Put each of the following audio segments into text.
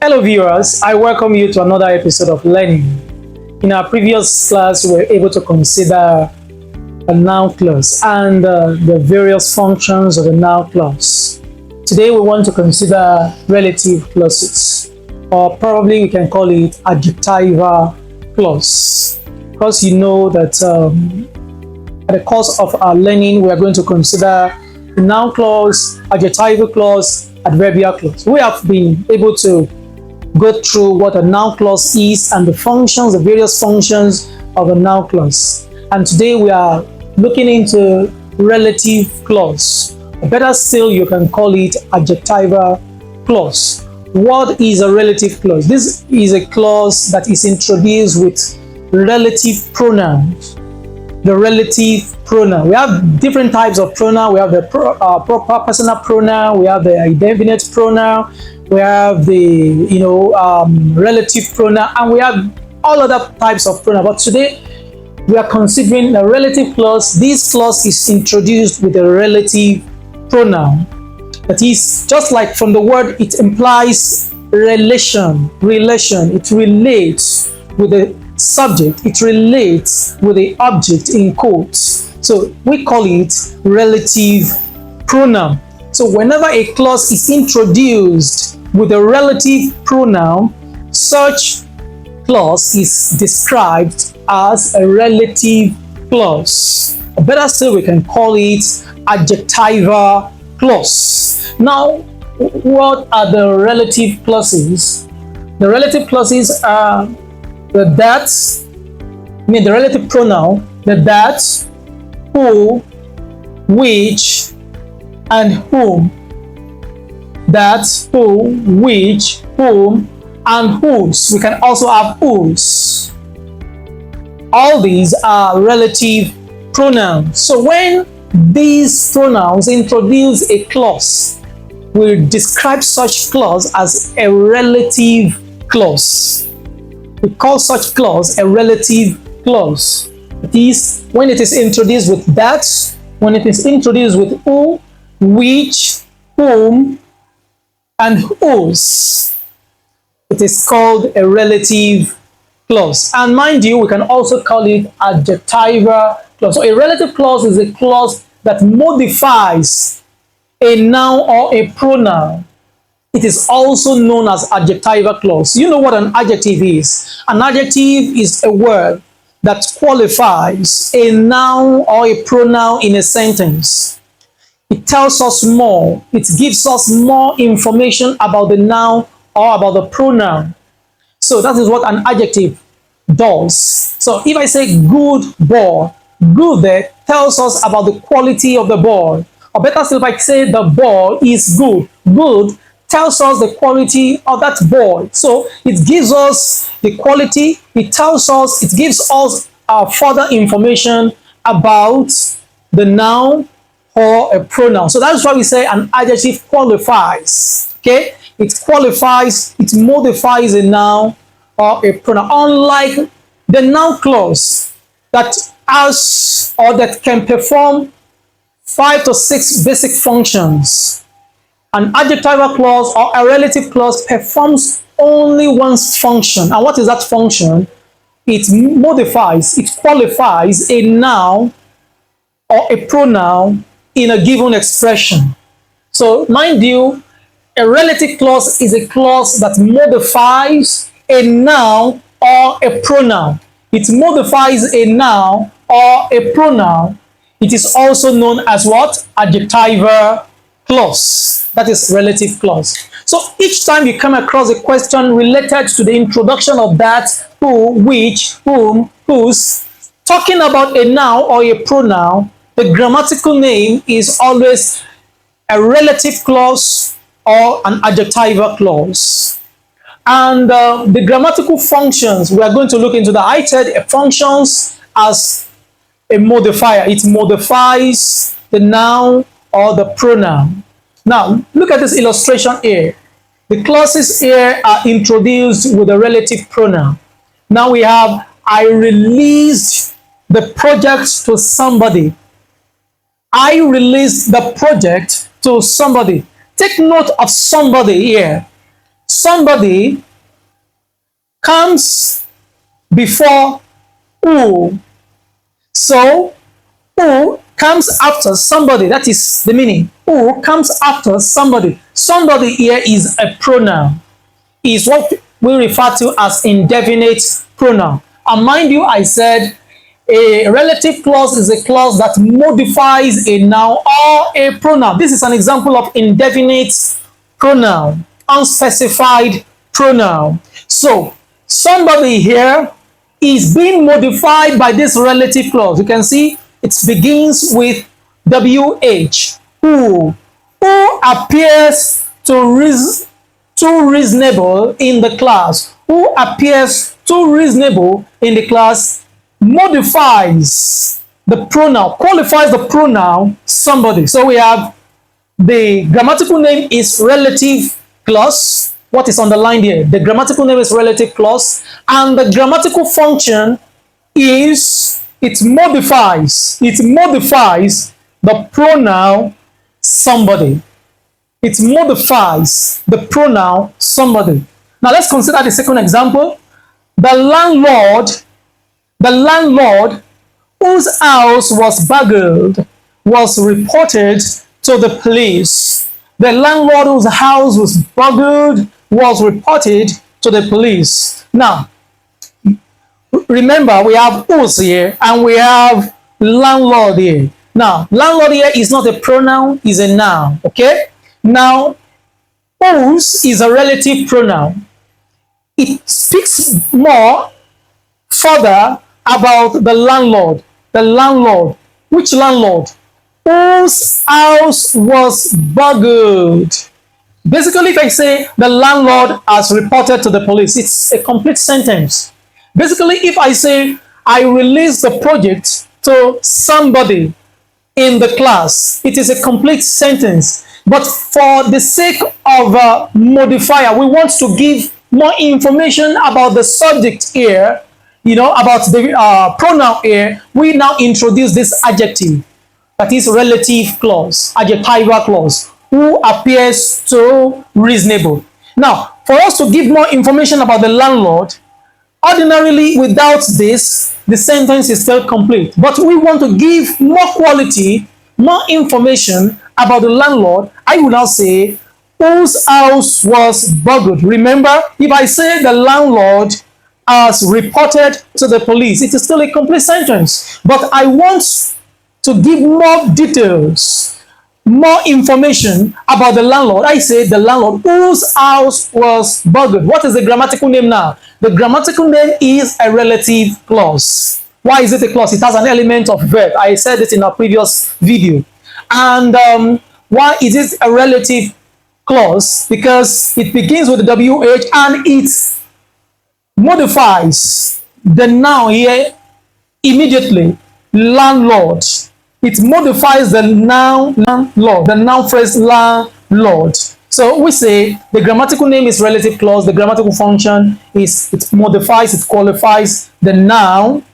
Hello viewers, I welcome you to another episode of Learning. In our previous class, we were able to consider a noun clause and the various functions of a noun clause. Today we want to consider relative clauses, or probably we can call it adjectival clause, because you know that at the course of our learning we are going to consider the noun clause, adjectival clause, adverbial clause. We have been able to go through what a noun clause is and the functions, the various functions of a noun clause. And today we are looking into relative clause. Or better still, you can call it adjectival clause. What is a relative clause? This is a clause that is introduced with relative pronouns. The relative pronoun. We have different types of pronoun. We have the proper personal pronoun. We have the indefinite pronoun. We have the relative pronoun, and we have all other types of pronoun. But today we are considering the relative clause. This clause is introduced with a relative pronoun. That is, just like from the word, it implies relation. It relates with the subject. It relates with the object in quotes. So we call it relative pronoun. So whenever a clause is introduced with a relative pronoun, such clause is described as a relative clause. Or better still, we can call it adjectival clause. Now, what are the relative clauses? The relative clauses are the that, the relative pronoun, the that, who, which, and whom. That, who, which, whom, and whose. We can also have whose. All these are relative pronouns. So when these pronouns introduce a clause, we describe such clause as a relative clause. We call such clause a relative clause. That is, when it is introduced with that, when it is introduced with who, which, whom, and whose, it is called a relative clause. And mind you, we can also call it adjectival clause. So a relative clause is a clause that modifies a noun or a pronoun. It is also known as adjectival clause. You know what an adjective is. An adjective is a word that qualifies a noun or a pronoun in a sentence. It tells us more. It gives us more information about the noun or about the pronoun. So that is what an adjective does. So if I say good boy, good there tells us about the quality of the boy. Or better still, if I say the boy is good, good tells us the quality of that boy. So it gives us the quality, it tells us, it gives us further information about the noun or a pronoun. So that's why we say an adjective qualifies. Okay, it qualifies, it modifies a noun or a pronoun. Unlike the noun clause that has or that can perform 5 to 6 basic functions, an adjectival clause or a relative clause performs only one function. And what is that function? It modifies, it qualifies a noun or a pronoun in a given expression. So mind you, a relative clause is a clause that modifies a noun or a pronoun. It modifies a noun or a pronoun. It is also known as what? Adjectival clause. That is relative clause. So each time you come across a question related to the introduction of that, who, which, whom, whose, talking about a noun or a pronoun, the grammatical name is always a relative clause or an adjectival clause. And the grammatical functions, we are going to look into the I said functions as a modifier. It modifies the noun or the pronoun. Now, look at this illustration here. The clauses here are introduced with a relative pronoun. Now we have, I released the project to somebody. I released the project to somebody. Take note of somebody here. somebody comes before who. So who comes after somebody. That is the meaning. Who comes after somebody. Somebody here is a pronoun. Is what we refer to as indefinite pronoun. And mind you, I said a relative clause is a clause that modifies a noun or a pronoun. This is an example of indefinite pronoun, unspecified pronoun. So somebody here is being modified by this relative clause. You can see it begins with WH, who appears too reasonable in the class. Who appears too reasonable in the class modifies the pronoun, qualifies the pronoun somebody. So we have the grammatical name is relative clause. What is underlined here? The grammatical name is relative clause, and the grammatical function is it modifies the pronoun somebody. It modifies the pronoun somebody. Now let's consider the second example. The landlord whose house was burgled was reported to the police. The landlord whose house was burgled was reported to the police. Now, remember we have whose here and we have landlord here. Now, landlord here is not a pronoun, is a noun, okay? Now, whose is a relative pronoun. It speaks more further about the landlord. The landlord. Which landlord? Whose house was burgled. Basically, if I say the landlord has reported to the police, it's a complete sentence. Basically, if I say I release the project to somebody in the class, it is a complete sentence. But for the sake of modifier, we want to give more information about the subject here, about the pronoun here. We now introduce this adjective, that is relative clause, adjectival clause, who appears too reasonable. Now, for us to give more information about the landlord, ordinarily without this, the sentence is still complete. But we want to give more quality, more information about the landlord. I will now say, whose house was burgled. Remember, if I say the landlord has reported to the police, it is still a complete sentence. But I want to give more details, more information about the landlord. I say the landlord whose house was burgled. What is the grammatical name now? The grammatical name is a relative clause. Why is it a clause? It has an element of verb. I said it in a previous video. And why is it a relative clause? Because it begins with the WH and it modifies the noun here immediately. Landlord. It modifies the noun landlord, the noun phrase landlord. So we say the grammatical name is relative clause. The grammatical function is it modifies, it qualifies the noun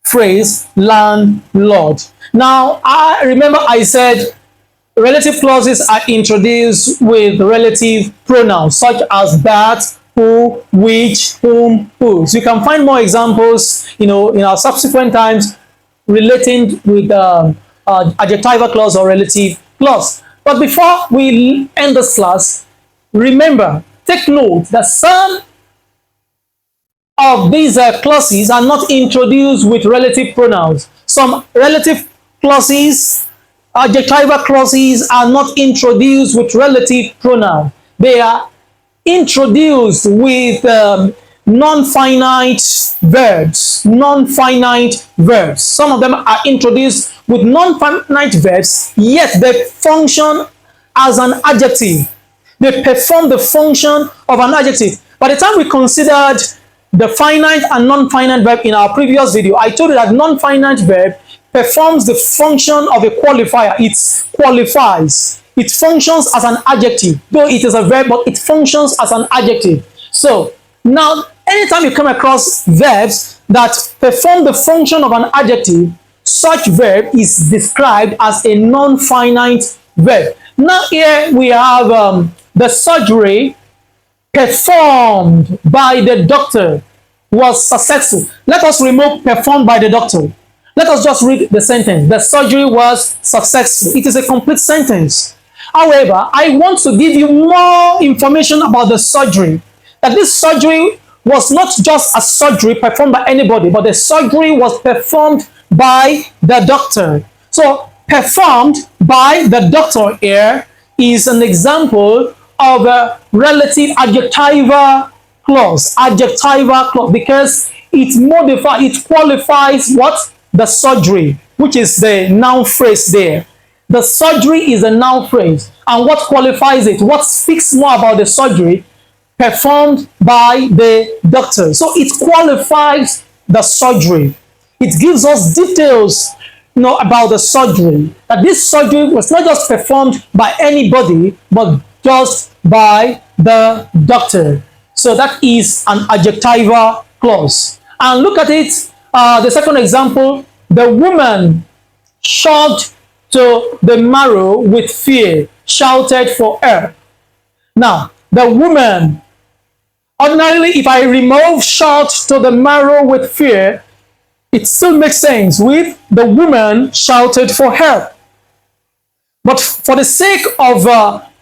phrase landlord. Now, I remember I said relative clauses are introduced with relative pronouns such as that, who, which, whom, whose. You can find more examples, in our subsequent times relating with adjectival clause or relative clause. But before we end this class, remember, take note that some of these clauses are not introduced with relative pronouns. Some relative clauses, adjectival clauses are not introduced with relative pronoun. They are introduced with non-finite verbs. Non-finite verbs. Some of them are introduced with non-finite verbs, yet they function as an adjective. They perform the function of an adjective. By the time we considered the finite and non-finite verb in our previous video, I told you that non-finite verb performs the function of a qualifier. It qualifies. It functions as an adjective. Though it is a verb, but it functions as an adjective. So now, anytime you come across verbs that perform the function of an adjective, such verb is described as a non-finite verb. Now here we have the surgery performed by the doctor was successful. Let us remove performed by the doctor. Let us just read the sentence. The surgery was successful. It is a complete sentence. However, I want to give you more information about the surgery. That this surgery was not just a surgery performed by anybody, but the surgery was performed by the doctor. So, performed by the doctor here is an example of a relative adjectival clause. Adjectival clause, because it qualifies what? The surgery, which is the noun phrase there. The surgery is a noun phrase. And what qualifies it? What speaks more about the surgery? Performed by the doctor. So it qualifies the surgery. It gives us details, about the surgery. That this surgery was not just performed by anybody, but just by the doctor. So that is an adjectival clause. And look at it. The second example, the woman shocked to the marrow with fear shouted for help. Now, the woman, ordinarily, if I remove shout to the marrow with fear, it still makes sense with the woman shouted for help. But for the sake of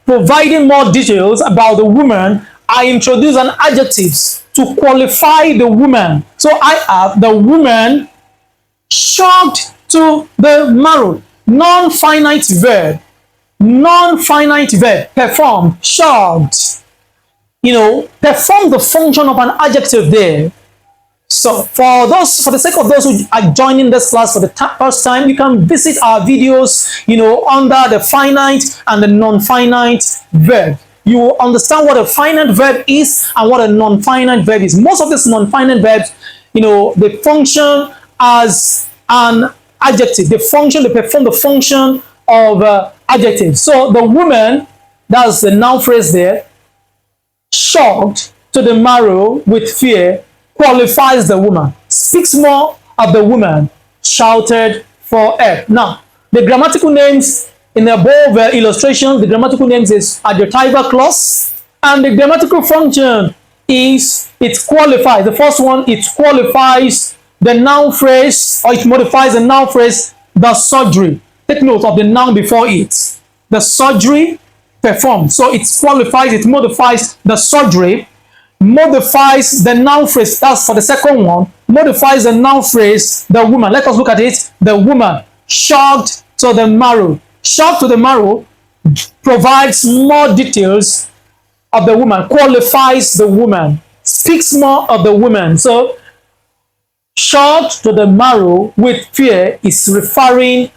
providing more details about the woman, I introduce an adjective to qualify the woman. So I have the woman shocked to the marrow. Non-finite verb. Non-finite verb. Performed. Shocked. Perform the function of an adjective there. So for the sake of those who are joining this class for the first time, you can visit our videos, under the finite and the non-finite verb. You will understand what a finite verb is and what a non-finite verb is. Most of these non-finite verbs, they function as an adjective. They perform the function of adjective. So the woman, that's the noun phrase there, shocked to the marrow with fear, qualifies the woman, speaks more of the woman, shouted for help. Now, the grammatical names in the above illustration, the grammatical names is adjectival clause, and the grammatical function is it qualifies. The first one, it qualifies the noun phrase, or it modifies the noun phrase, the surgery. Take note of the noun before it. The surgery performed. So it qualifies, it modifies the surgery, modifies the noun phrase. That's for the second one. Modifies the noun phrase, the woman. Let us look at it. The woman, shocked to the marrow. Shocked to the marrow provides more details of the woman, qualifies the woman, speaks more of the woman. So, shocked to the marrow with fear is referring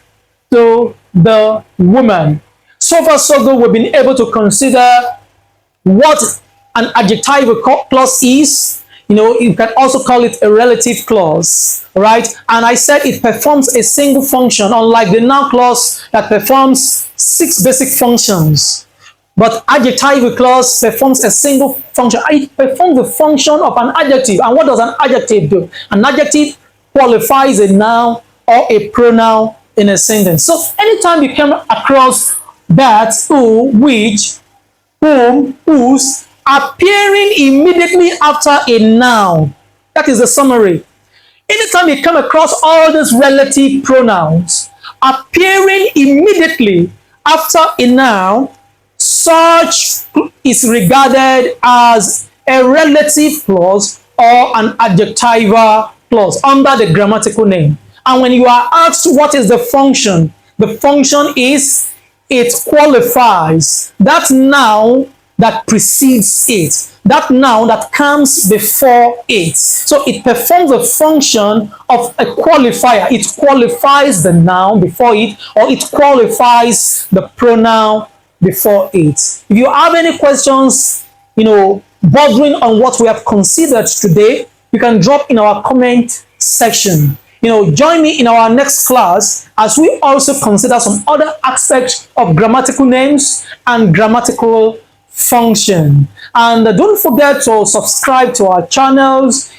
to the woman. So far, so good, we've been able to consider what an adjectival clause is. You can also call it a relative clause, right? And I said it performs a single function, unlike the noun clause that performs 6 basic functions. But adjectival clause performs a single function. It performs the function of an adjective. And what does an adjective do? An adjective qualifies a noun or a pronoun in a sentence. So anytime you come across that, who, which, whom, whose, appearing immediately after a noun. That is the summary. Anytime you come across all these relative pronouns appearing immediately after a noun, such is regarded as a relative clause or an adjectival clause under the grammatical name. And when you are asked what is the function is it qualifies that noun that precedes it, that noun that comes before it. So it performs the function of a qualifier. It qualifies the noun before it, or it qualifies the pronoun before it. If you have any questions, bordering on what we have considered today, you can drop in our comment section. Join me in our next class as we also consider some other aspects of grammatical names and grammatical function. And don't forget to subscribe to our channels,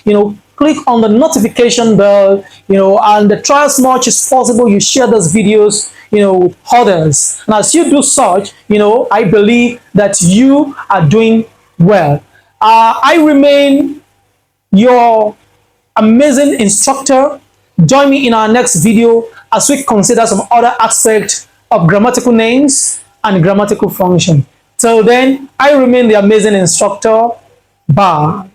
click on the notification bell, and try as much as possible you share those videos, with others. And as you do such, I believe that you are doing well. I remain your amazing instructor. Join me in our next video as we consider some other aspects of grammatical names and grammatical function. Till then, I remain the amazing instructor. Bye.